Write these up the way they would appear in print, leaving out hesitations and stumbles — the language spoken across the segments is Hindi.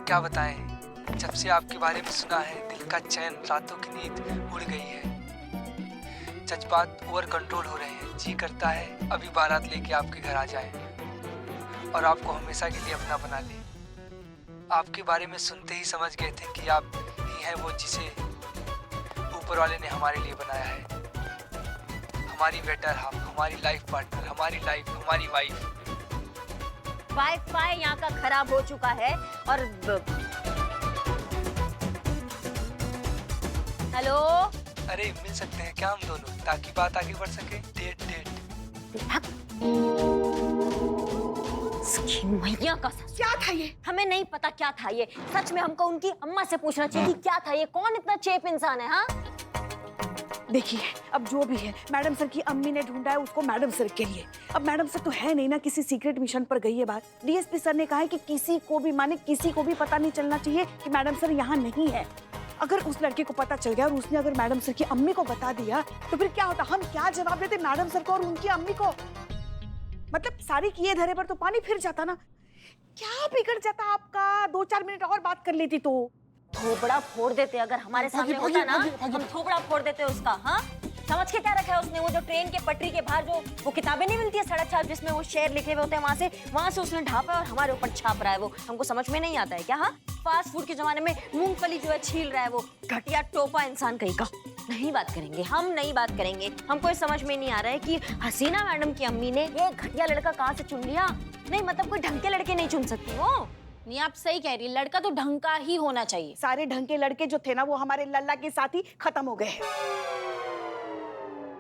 क्या बताएं, जब से आपके बारे में सुना है दिल का चैन, रातों की नींद उड़ गई है। जज्बात ओवर कंट्रोल हो रहे हैं, जी करता है अभी बारात लेके आपके घर आ जाए और आपको हमेशा के लिए अपना बना ले। आपके बारे में सुनते ही समझ गए थे कि आप ही हैं वो जिसे ऊपर वाले ने हमारे लिए बनाया है। हमारी बेटर हाफ, हमारी लाइफ पार्टनर, हमारी लाइफ, हमारी वाइफ। वाईफाई यहाँ का खराब हो चुका है और हेलो, अरे मिल सकते हैं क्या हम दोनों, ताकि बात आगे बढ़ सके। Date date. इसकी मैया का सच। क्या था ये? हमें नहीं पता क्या था ये। सच में हमको उनकी अम्मा से पूछना चाहिए कि क्या था ये। कौन इतना चेप इंसान है? हाँ देखिए, अब जो भी है, मैडम सर की अम्मी ने ढूंढा है उसको मैडम सर के लिए। अब मैडम सर तो है नहीं ना, किसी सीक्रेट मिशन पर गई है बात। डीएसपी सर ने कहा है कि किसी को भी, माने किसी को भी पता नहीं चलना चाहिए कि मैडम सर यहाँ नहीं है। अगर उस लड़के को पता चल गया और उसने अगर मैडम सर की अम्मी को बता दिया तो फिर क्या होता? हम क्या जवाब देते मैडम सर को और उनकी अम्मी को? मतलब सारी किए धरे पर तो पानी फिर जाता ना। क्या बिगड़ जाता आपका? 2-4 मिनट और बात कर लेती तो। थोबड़ा फोड़ देते अगर हमारे सामने होता ना, हम थोबड़ा फोड़ देते उसका। हाँ, समझ के क्या रखा है उसने? वो जो ट्रेन के पटरी के बाहर जो वो किताबें नहीं मिलती है सड़क छाप, जिसमें वो शेर लिखे हुए होते हैं, वहां से उसने ढापा और हमारे ऊपर छाप रहा है। वो हमको समझ में नहीं आता है क्या? हाँ, फास्ट फूड के जमाने में मूंगफली जो है छील रहा है वो घटिया टोपा इंसान कहीं का। नहीं बात करेंगे, हम नहीं बात करेंगे। हमको ये समझ में नहीं आ रहा है कि हसीना मैडम की अम्मी ने ये घटिया लड़का कहाँ से चुन लिया। नहीं मतलब कोई ढंग के लड़के नहीं चुन सकती वो। नहीं, आप सही कह रही है, लड़का तो ढंग का ही होना चाहिए। सारे ढंग के लड़के जो थे ना वो हमारे लल्ला के साथ ही खत्म हो गए हैं।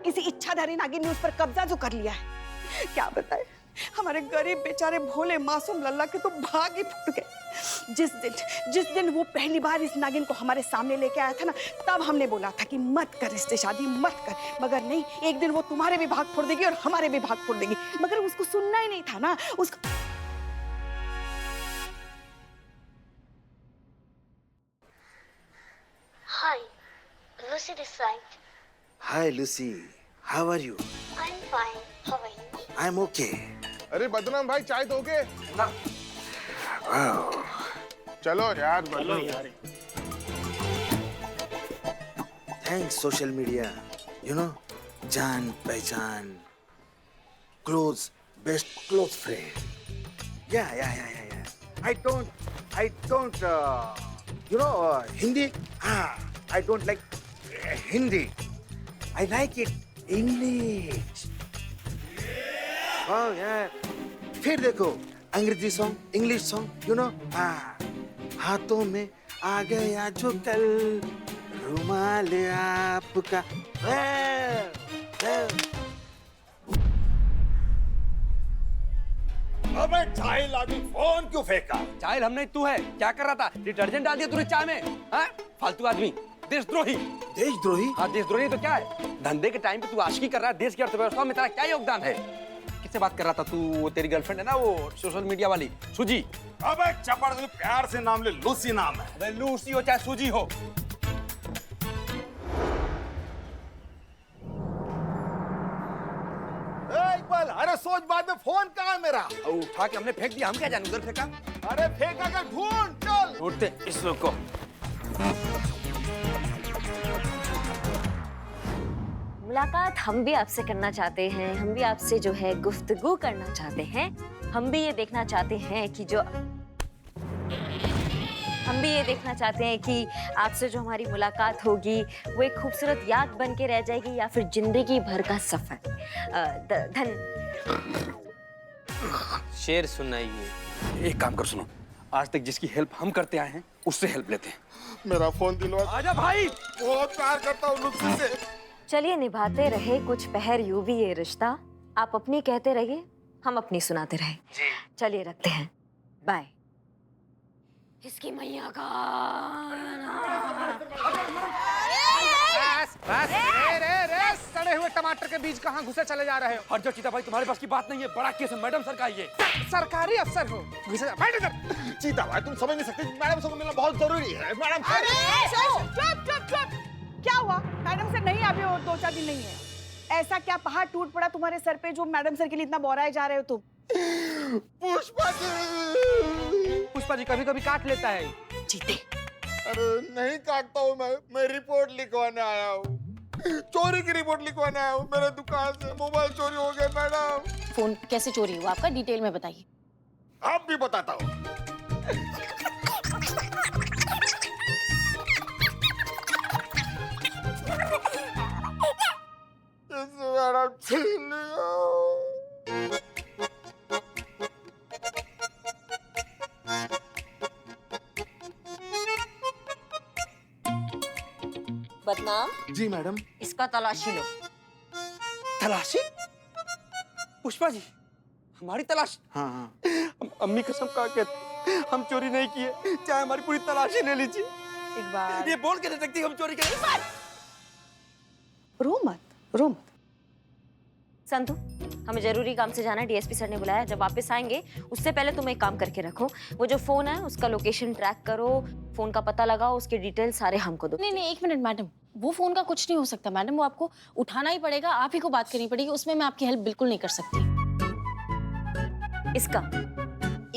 किसी इच्छाधारी नागिन ने उस पर कब्जा जो कर लिया है, क्या बताए। हमारे गरीब बेचारे भोले मासूम लल्ला के तो भाग ही फूट गए। जिस दिन वो पहली बार इस नागिन को हमारे सामने लेके आया था ना, तब हमने बोला था कि मत कर इससे शादी, मत कर। मगर नहीं, एक दिन वो तुम्हारे भी भाग फोड़ देगी और हमारे भी भाग फोड़ देगी। मगर उसको सुनना ही नहीं था ना उसको। Hi, Lucy this side. Hi Lucy, how are you? I'm fine. How are you? I'm okay. अरे बदनाम भाई, चाय दोगे? Wow. चलो यार, चलो यार। Thanks social media. You know, जान पहचान, close, best close friend. Yeah. I don't. You know, Hindi? I don't like Hindi. I like it English. Oh yeah. फिर देखो अंग्रेजी song, English song, you know. हाथों में आ गया जो कल रुमाल आपका। अबे चाय लागी, फोन क्यों फेंका? चाय हमने, तू है क्या कर रहा था? डिटर्जेंट डाल दिया तूने चाय में? हाँ? फालतू आदमी, देशद्रोही। देशद्रोही? हाँ, देशद्रोही तो क्या है? धंधे के टाइम पे तू आशिकी कर रहा है, देश की अर्थव्यवस्था में तेरा क्या योगदान है? किससे बात कर रहा था तू? वो तेरी गर्लफ्रेंड है ना, वो सोशल मीडिया वाली सूजी। अबे चपड़, प्यार से नाम ले, लूसी नाम है। अबे लूसी हो चाहे सूजी हो। इकबाल, अरे सोच बाद में, फोन कहाँ है मेरा? उठा के हमने फेंक दिया, हम क्या जाने उधर फेंका। अरे फेंका कर, ढूंढ, चल। ढूंढते इस लोग को। मुलाकात हम भी आपसे करना चाहते हैं, हम भी आपसे जो है गुफ्तगू करना चाहते हैं। हम भी ये देखना चाहते हैं कि आपसे जो हमारी मुलाकात होगी वो एक खूबसूरत याद बन के रह जाएगी या फिर जिंदगी भर का सफर। शेर सुनाइए। एक काम कर, सुनो, आज तक जिसकी हेल्प हम करते आए हैं उससे हेल्प लेते हैं। मेरा फोन दिलवा। आजा भाई, बहुत प्यार करता हूँ लुसी से। चलिए, निभाते रहे कुछ पहर यूं भी ये रिश्ता। आप अपनी कहते रहिए, हम अपनी सुनाते रहे। चलिए रखते हैं, बाय। इसकी मैया का। सड़े हुए टमाटर के बीज कहाँ घुसे चले जा रहे हो? हट जाओ चीता भाई, तुम्हारे पास की बात नहीं है। बड़ा केस है, मैडम सर का ये। सरकारी अफसर हो, घुसे जा। बैठ इधर। चीता भाई, तुम समझ नहीं सकते, मैडम से मिलना बहुत जरूरी है। मैडम चुप। क्या हुआ? मैडम सर नहीं अभी, और 2-4 दिन नहीं है। ऐसा क्या पहाड़ टूट पड़ा तुम्हारे सर पे जो मैडम सर के लिए इतना बौराए जा रहे हो तुम? पुष्पा पुष्पा जी कभी कभी काट लेता है। जीते अरे नहीं काटता हूँ मैं रिपोर्ट लिखवाने आया हूँ, चोरी की रिपोर्ट लिखवाने आया हूँ। मेरे दुकान से मोबाइल चोरी हो गया मैडम। फोन कैसे चोरी हुआ आपका, डिटेल में बताइए। आप भी बताता हूँ। मैडम छीन लिया। बदनाम, जी मैडम। इसका तलाशी लो। तलाशी? पुष्पा जी हमारी तलाश? हाँ हाँ। अम्मी कसम खा के हम चोरी नहीं किए, चाहे हमारी पूरी तलाशी ले लीजिए। इकबाल ये बोल के दे सकती हम चोरी करें। रो मत। संतु, हमें जरूरी काम से जाना है, डीएसपी सर ने बुलाया। जब वापस आएंगे उससे पहले तुम एक काम करके रखो, वो जो फोन है उसका लोकेशन ट्रैक करो, फोन का पता लगाओ, उसके डिटेल सारे हमको दो। नहीं, एक मिनट मैडम, वो फोन का कुछ नहीं हो सकता मैडम, वो आपको उठाना ही पड़ेगा, आप ही को बात करनी पड़ेगी, उसमें मैं आपकी हेल्प बिल्कुल नहीं कर सकती।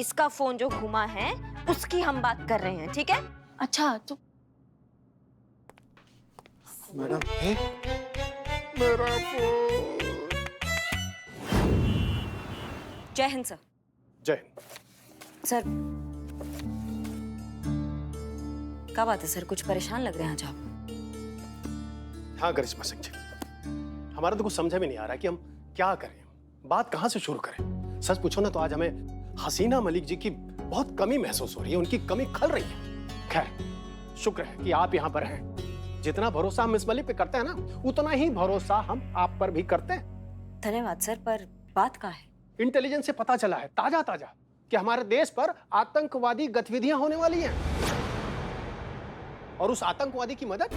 इसका फोन जो घुमा है उसकी हम बात कर रहे हैं, ठीक है? अच्छा तो मैडम मेरा फोन। जय हिंद सर। जय हिंद। सर क्या बात है सर, कुछ परेशान लग रहे हैं आज आप? हाँ करिश्मा सिंह जी, हमारा तो कुछ समझ में नहीं आ रहा कि हम क्या करें, बात कहाँ से शुरू करें। सच पूछो ना तो आज हमें हसीना मलिक जी की बहुत कमी महसूस हो रही है, उनकी कमी खल रही है। खैर शुक्र है कि आप यहाँ पर हैं। जितना भरोसा हम मिस मलिक पे करते हैं ना, उतना ही भरोसा हम आप पर भी करते हैं। धन्यवाद सर, पर बात क्या है? इंटेलिजेंस से पता चला है ताजा कि हमारे देश पर आतंकवादी गतिविधियां होने वाली हैं, और उस आतंकवादी की मदद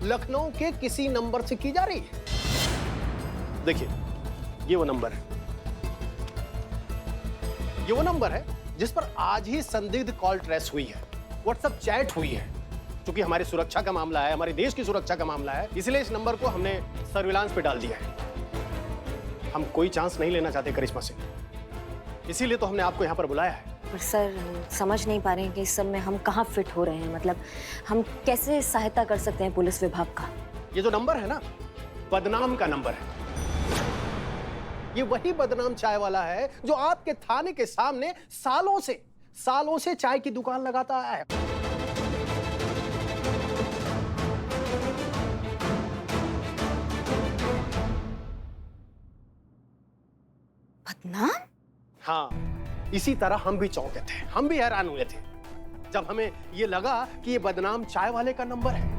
लखनऊ के किसी नंबर से की जा रही है। देखिए ये वो नंबर है, जिस पर आज ही संदिग्ध कॉल ट्रेस हुई है, व्हाट्सएप चैट हुई है। क्योंकि हमारी सुरक्षा का मामला है, हमारे देश की सुरक्षा का मामला है, इसलिए इस नंबर को हमने सर्विलांस पे डाल दिया है। हम कोई चांस नहीं लेना चाहते करिश्मा सिंह, इसीलिए तो हमने आपको यहाँ पर बुलाया है। पर सर समझ नहीं पा रहे हैं कि इस सब में हम कहाँ फिट हो रहे हैं, मतलब हम कैसे सहायता कर सकते हैं पुलिस विभाग का? ये जो नंबर है ना, बदनाम का नंबर है। ये वही बदनाम चाय वाला है जो आपके थाने के सामने सालों से चाय की दुकान लगाता है। बदनाम? हाँ, इसी तरह हम भी चौंके थे, हम भी हैरान हुए थे जब हमें ये लगा कि ये बदनाम चाय वाले का नंबर है।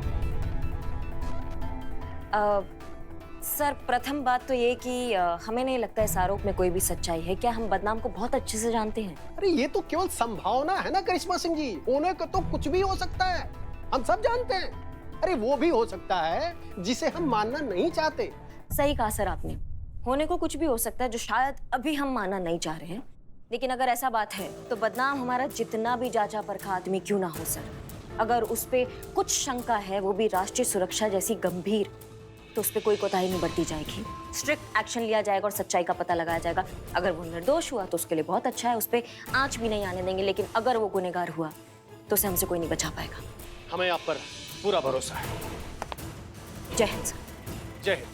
सर प्रथम बात तो ये कि हमें नहीं लगता इस आरोप में कोई भी सच्चाई है। क्या हम बदनाम को बहुत अच्छे से जानते हैं? अरे ये तो केवल संभावना है ना करिश्मा सिंह जी, होने को तो कुछ भी हो सकता है, हम सब जानते हैं। अरे वो भी हो सकता है जिसे हम मानना नहीं चाहते। सही कहा सर आपने, होने को कुछ भी हो सकता है जो शायद अभी हम मानना नहीं चाह रहे हैं। लेकिन अगर ऐसा बात है तो बदनाम हमारा जितना भी जांचा परखा आदमी क्यों ना हो सर, अगर उस पे कुछ शंका है, वो भी राष्ट्रीय सुरक्षा जैसी गंभीर, तो उस पे कोई कोताही नहीं बरती जाएगी। स्ट्रिक्ट एक्शन लिया जाएगा और सच्चाई का पता लगाया जाएगा। अगर वो निर्दोष हुआ तो उसके लिए बहुत अच्छा है, उस पे आंच भी नहीं आने देंगे। लेकिन अगर वो गुनहगार हुआ तो उसे हमसे कोई नहीं बचा पाएगा। हमें आप पर पूरा भरोसा है। जय हिंद सर। जय हिंद।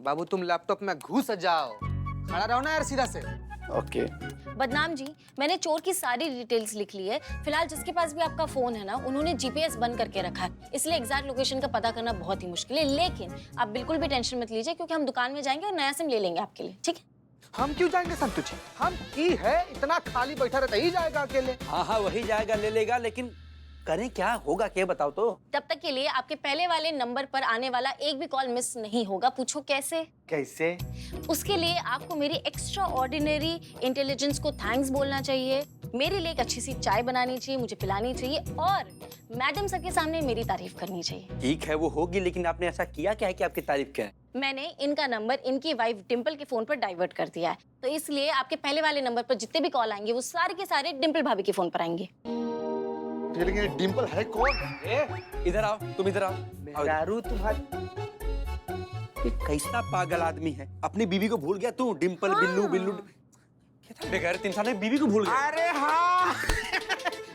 बाबू तुम लैपटॉप में घुस जाओ, खड़ा रहो ना यार सीधा से। ओके। बदनाम जी, मैंने चोर की सारी डिटेल्स लिख ली है। फिलहाल जिसके पास भी आपका फोन है ना, उन्होंने जीपीएस बंद करके रखा है, इसलिए एग्जैक्ट लोकेशन का पता करना बहुत ही मुश्किल है। लेकिन आप बिल्कुल भी टेंशन मत लीजिए, क्योंकि हम दुकान में जाएंगे और नया सिम ले लेंगे आपके लिए, ठीक है? हम क्यों जाएंगे संतु जी, हम की है इतना खाली बैठा रहता ही जाएगा अकेले। हाँ वही जाएगा, ले लेगा, लेकिन करें क्या, होगा क्या बताओ तो। तब तक के लिए आपके पहले वाले नंबर पर आने वाला एक भी कॉल मिस नहीं होगा। पूछो कैसे? कैसे? उसके लिए आपको मेरी एक्स्ट्रा ऑर्डिनरी इंटेलिजेंस को थैंक्स बोलना चाहिए, मेरे लिए एक अच्छी सी चाय बनानी चाहिए, मुझे पिलानी चाहिए, और मैडम सर के सामने मेरी तारीफ करनी चाहिए। ठीक है वो होगी, लेकिन आपने ऐसा किया क्या है कि आपकी तारीफ क्या है? मैंने इनका नंबर इनकी वाइफ डिम्पल के फोन पर डाइवर्ट कर दिया है, तो इसलिए आपके पहले वाले नंबर पर जितने भी कॉल आएंगे वो सारे के सारे डिम्पल भाभी के फोन पर आएंगे। लेकिन ये डिम्पल है कौन? इधर आओ, तुम इधर आओ। दारू तुम्हारी ये कैसा पागल आदमी है, अपनी बीवी को भूल गया तू? डिम्पल बिल्लू बिल्लू, ये बेकार 3 साल में बीवी को भूल गए। अरे हाँ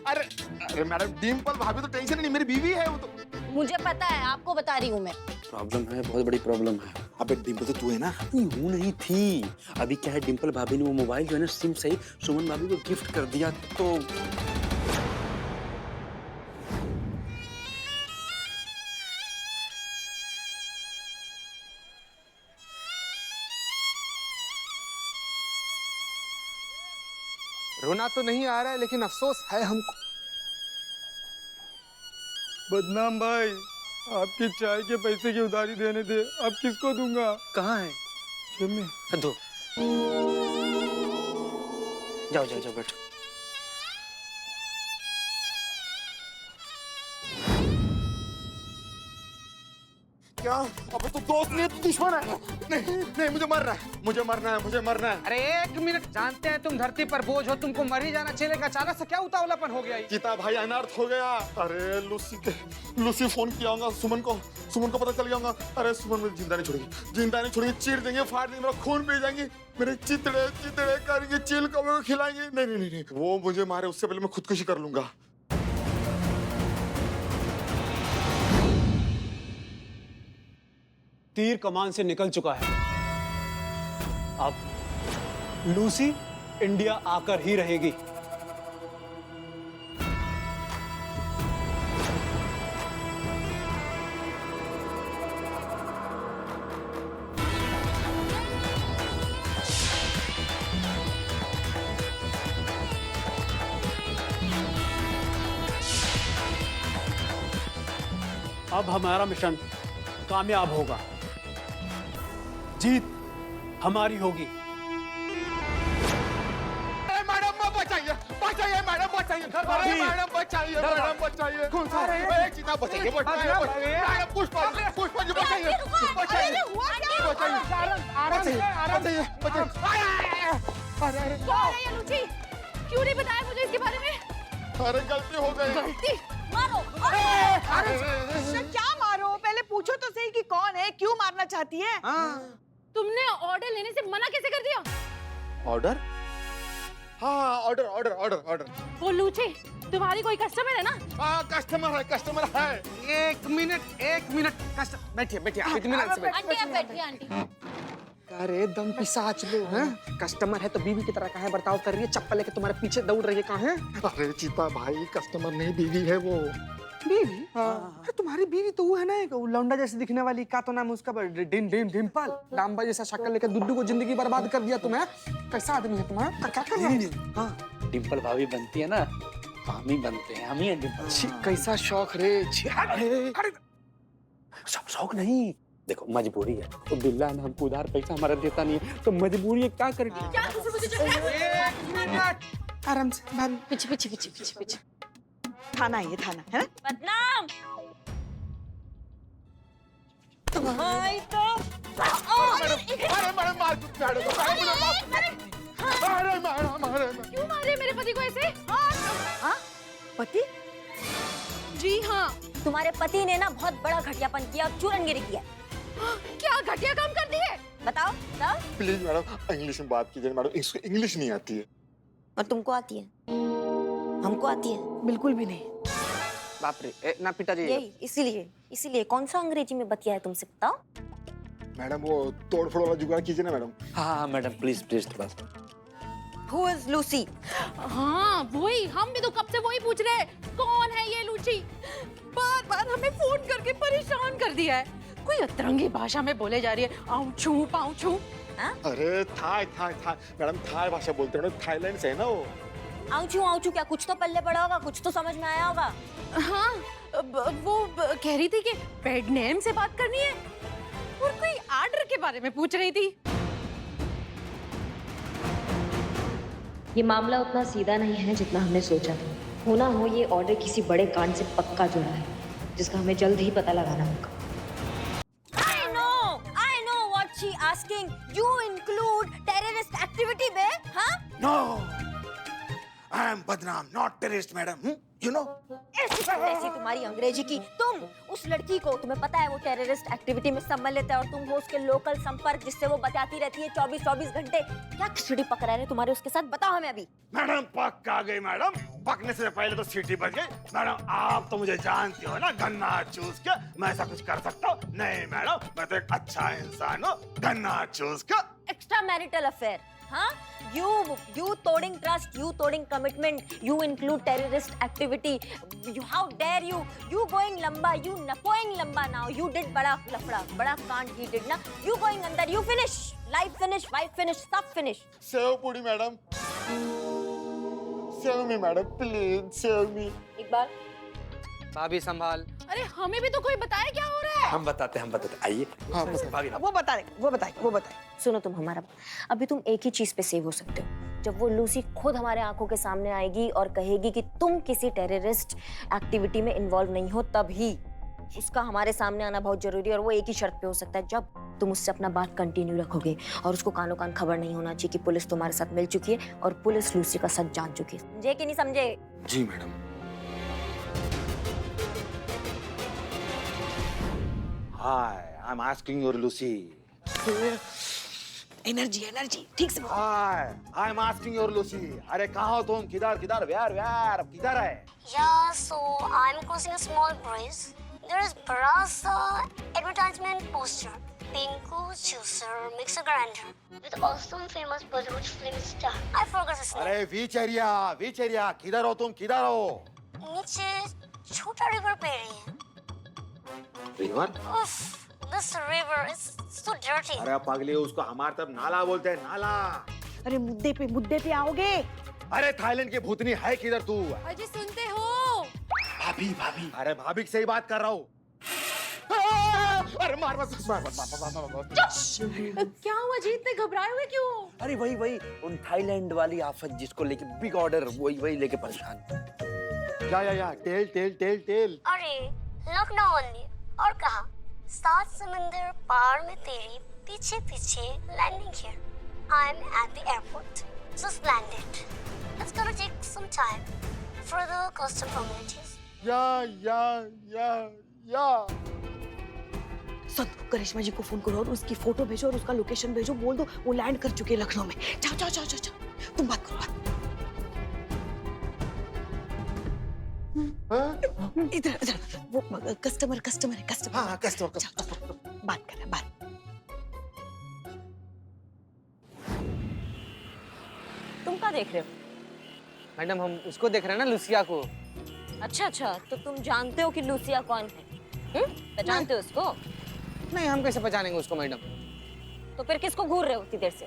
अरे अरे मैडम डिम्पल भाभी तो टेंशन नहीं, मेरी बीवी है वो तो। मुझे पता है, आपको बता रही हूँ मैं। प्रॉब्लम है, बहुत बड़ी प्रॉब्लम है। अबे डिम्पल तो तू है ना? नहीं हूँ, नहीं थी। अभी क्या है, डिम्पल भाभी ने वो मोबाइल जो है ना सिम सही सुमन भाभी को गिफ्ट कर दिया तो रोना तो नहीं आ रहा है लेकिन अफसोस है हमको। बदनाम भाई, आपकी चाय के पैसे की उधारी देने थे, अब किसको दूंगा? कहाँ है? जेब में। दो। जाओ जाओ जाओ बैठो। क्या? अबे तू दोस्त नहीं है, तू दुश्मन है। नहीं नहीं, मुझे मरना है, मुझे मरना है, मुझे मरना है। अरे 1 मिनट, जानते हैं तुम धरती पर बोझ हो, तुमको मर ही जाना चाहिए, अचानक से क्या उतावलापन हो गया? गीता भाई अनर्थ हो गया। अरे लूसी फोन किया होगा सुमन को पता चल गया होगा। अरे सुमन मुझे जिंदा नहीं छोड़ेगी, चीर देंगे, फाड़ देंगे, मेरा खून पी जाएंगे, मेरे चितड़े करेंगे, चील कौवे को खिलाएंगे। नहीं, वो मुझे मारे उससे पहले मैं खुदकुशी कर लूंगा। तीर कमान से निकल चुका है, अब लूसी इंडिया आकर ही रहेगी। अब हमारा मिशन कामयाब होगा, जीत हमारी होगी। मैडम बचाइए, मैडम बचाइए, मैडम बचाइए। कौन सा? चीता बचाइए, मैडम पुष्पा जी बचाइए। क्यों नहीं बताया मुझे इसके बारे में? अरे गलती हो गई। गलती? मारो। क्या मारो? पहले पूछो तो सही कि कौन है, क्यों मारना चाहती है? तुमने ऑर्डर लेने से मना कैसे कर दिया? ऑर्डर? हाँ, ऑर्डर। वो लूची, तुम्हारी कोई कस्टमर है ना? हाँ, कस्टमर है। 1 मिनट, बैठिए, इतनी मिनट से बैठिए। आंटी आप बैठिए, आंटी। अरे दम पिसाच लो हैं? कस्टमर है तो बीवी की तरह काहे बर्ताव कर रही है? चप्पल लेके तुम्हारे पीछे दौड़ रही है, कहाँ है? अरे चीता भाई, कस्टमर नहीं, बीवी है वो। बीवी? अरे तुम्हारी बीवी तो वो है ना, एक लौंडा जैसे दिखने वाली, का तो नाम है उसका? डिम्पल। डांबा जैसा शक्ल लेकर दुद्दू को जिंदगी बर्बाद कर दिया तुम्हें। कैसा आदमी है तुम्हारा? क्या कर रहा है? हाँ, डिम्पल भाभी बनती है ना, हम ही बनते हैं, हम ही हैं डिम्पल। कैसा शौक रे। शौक नहीं, देखो मजबूरी है। तो बिल्ला ना हमको उधार पैसा हमारा देता नहीं है, तो मजबूरी है, क्या करें? क्या एक मिनट, आराम से भाभी। पीछे। थाना है ये, थाना है ना? बदनाम। भाई तो क्यों मारे मेरे पति को ऐसे? हाँ? पति? जी हाँ। तुम्हारे पति ने ना बहुत बड़ा घटियापन किया और चूरनगिरी किया। क्या घटिया काम कर दी है? बताओ। प्लीज मैडम, इंग्लिश में बात कीजिए मैडम, इसको इंग्लिश नहीं आती है। और तुमको आती है? हमको आती है? बिल्कुल भी नहीं। बाप रे, ना पिताजी। यही इसीलिए कौन सा अंग्रेजी में बतिया है तुमसे, बताओ। मैडम वो तोड़ फोड़ वाला जुगाड़ कीजिए ना मैडम। हाँ मैडम, प्लीज थोड़ा सा। Who is Lucy? हाँ वही, हम भी तो कब से वही पूछ रहे हैं, कौन है ये लूची? बार हमें फोन करके परेशान कर दिया है। कोई अतरंगी भाषा में बोले जा रही है, आऊं पाऊं। अरे थाई मैडम, थाई भाषा बोलते हैं, थाईलैंड से है ना वो। आऊं क्या कुछ तो पल्ले पड़ा होगा, कुछ तो समझ में आया होगा। हाँ, वो कह रही थी कि पेट नेम से बात करनी है और कोई ऑर्डर के बारे में पूछ रही थी। ये मामला उतना सीधा नहीं है जितना हमने सोचा था। होना हो ये ऑर्डर किसी बड़े कांड से पक्का जुड़ा है, जिसका हमें जल्द ही पता लगाना होगा। I know what she asking. You include terrorist activity, बे? हाँ? No. आई एम बदनाम, not terrorist madam, you know. ऐसी तुम्हारी अंग्रेजी की। तुम उस लड़की को, तुम्हें पता है वो टेररिस्ट एक्टिविटी में सम्मिलित है और तुम हो उसके लोकल संपर्क, जिससे वो बताती रहती है 24-24 घंटे। क्या खिचड़ी पक रहा है तुम्हारे उसके साथ, बताओ हमें अभी। मैडम पक आ गई मैडम, पकने से पहले तो सीटी बज गई। मैडम आप तो मुझे जानती हो ना, गन्ना चूस के मैं ऐसा कुछ कर सकता हूँ? नहीं मैडम, मैं तो एक अच्छा इंसान हूँ, गन्ना चूस के। एक्स्ट्रा मैरिटल अफेयर, हाँ? You towing trust, you towing commitment, you include terrorist activity. How dare you? You going lamba, you napoing lamba now. You did बड़ा लफड़ा, बड़ा कांड he did ना. You going अंदर, you finish, life finish, wife finish, सब finish. सेव पूरी madam, save me madam, please save me. एक बार भाभी संभाल। अरे हमें भी तो कोई बताए क्या हो रहा है। हम बताते आइए। हाँ, भाभी वो बताए। सुनो तुम हमारा, अभी तुम एक ही चीज पे सेव हो सकते हो। जब वो लूसी खुद हमारे आंखों के सामने आएगी और कहेगी कि तुम किसी टेररिस्ट एक्टिविटी में इन्वॉल्व नहीं हो, तब ही उसका हमारे सामने आना बहुत जरूरी है। और वो एक ही शर्त पे हो सकता है, जब तुम उससे अपना बात कंटिन्यू रखोगे और उसको कानों कान खबर नहीं होना चाहिए कि पुलिस तुम्हारे साथ मिल चुकी है और पुलिस लूसी का सच जान चुकी है। समझे कि नहीं समझे? जी madam. Hi, I'm asking your Lucy. Energy ठीक से। Hi, I'm asking your Lucy. अरे कहाँ हो तुम? किधर? Where? किधर है? Yeah, so I'm crossing a small bridge. There is Barasa advertisement poster. Pinku juicer mixer grinder with awesome famous Bollywood film star. I forgot his name. अरे बीच एरिया, किधर हो तुम? नीचे छोटा रिवर पे रही है। River? Uff, this river is so dirty. अरे पागली, उसको हमारे तरफ नाला बोलते हैं, नाला। अरे मुद्दे पे आओगे। अरे थाईलैंड की भूतनी है किधर तू? अजी सुनते हो? भाभी। अरे भाभी से ही बात कर रहा हूँ। अरे मार मत। क्या हुआ जी, इतने घबराए हुए क्यों? अरे वही उन थाईलैंड वाली आफत जिसको लेके बिग ऑर्डर, वही लेके परेशान। या टेल। अरे लखनऊ ओनली, और कहा 7 समंदर पार में तेरी पीछे landing here. I am at the airport, just landed. It's gonna take some time for the custom formalities. या संतू, करिश्मा जी को फोन करो और उसकी फोटो भेजो और उसका लोकेशन भेजो, बोल दो वो लैंड कर चुके हैं लखनऊ में। जाओ, तुम बात करो। इधर वो कस्टमर है। हाँ, कस्टमर। बात कर रहा है, बात। तुम क्या देख रहे हो? मैडम हम उसको देख रहे हैं ना, लुसिया को। अच्छा, तो तुम जानते हो कि लूसिया कौन है? पहचानते हो उसको? नहीं, हम कैसे पहचानेंगे उसको मैडम? तो फिर किसको घूर रहे हो उतनी देर से?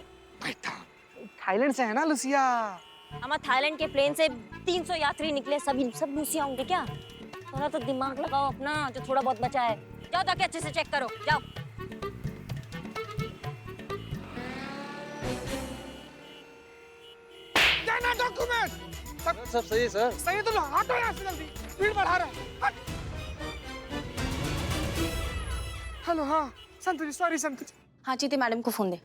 थाईलैंड से है ना लुसिया। हमारे थाईलैंड के प्लेन से 300 यात्री निकले, सब लूसिया होंगे क्या? थोड़ा तो दिमाग लगाओ अपना, जो थोड़ा बहुत बचा है। जाओ ताकि अच्छे से चेक करो, जाओ। देना डॉक्यूमेंट। सब सही है सर। सही है तो हटो यहाँ से जल्दी, भीड़ बढ़ा रहा है। हेलो, हाँ संतु जी, सॉरी संतु जी। हाँ चीते मैडम को फोन दे।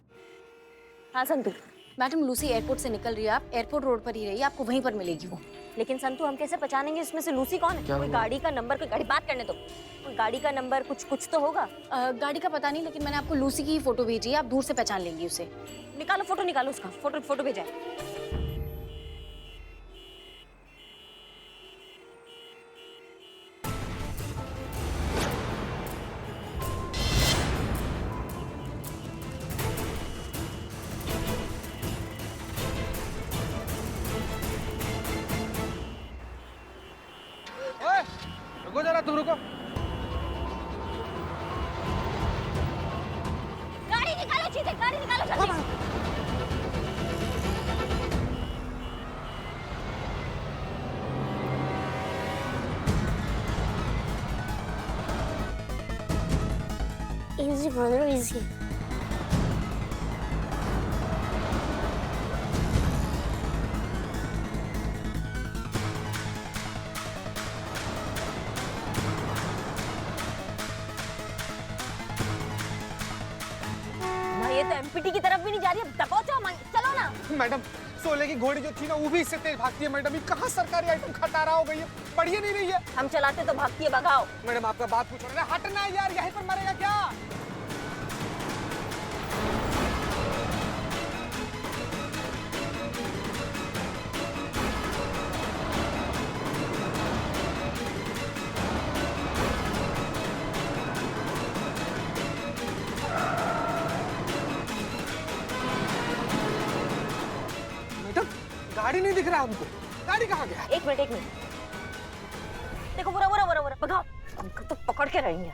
हाँ संतु। मैडम लूसी एयरपोर्ट से निकल रही है, आप एयरपोर्ट रोड पर ही रहिए, आपको वहीं पर मिलेगी वो। लेकिन संतु हम कैसे पहचानेंगे इसमें से लूसी कौन है? कोई गाड़ी का नंबर, कोई गाड़ी, बात करने दो। कोई गाड़ी का नंबर कुछ तो होगा। गाड़ी का पता नहीं, लेकिन मैंने आपको लूसी की फोटो भेजी है, आप दूर से पहचान लेंगी उसे। निकालो फोटो, निकालो उसका फोटो भेजा है। रुको जरा, तुम रुको। गाड़ी निकालो चीते, गाड़ी निकालो जल्दी। Easy brother, easy. ये तो एमपीटी की तरफ भी नहीं जा रही है, दबाओ, चलो ना। मैडम सोले की घोड़ी जो थी ना वो भी इससे तेज भागती है मैडम। ये कहाँ सरकारी आइटम खटारा हो गई है, पढ़िए नहीं रही है। हम चलाते तो भागती है, भगाओ। मैडम आपका बात पूछ रहे हैं, हटना यार, यहीं पर मरेगा क्या? मैडम गाड़ी नहीं दिख रहा हमको, गाड़ी कहाँ गया? एक मिनट, देखो, बुरा, भगाओ। हमको तो पकड़ के रहेंगे।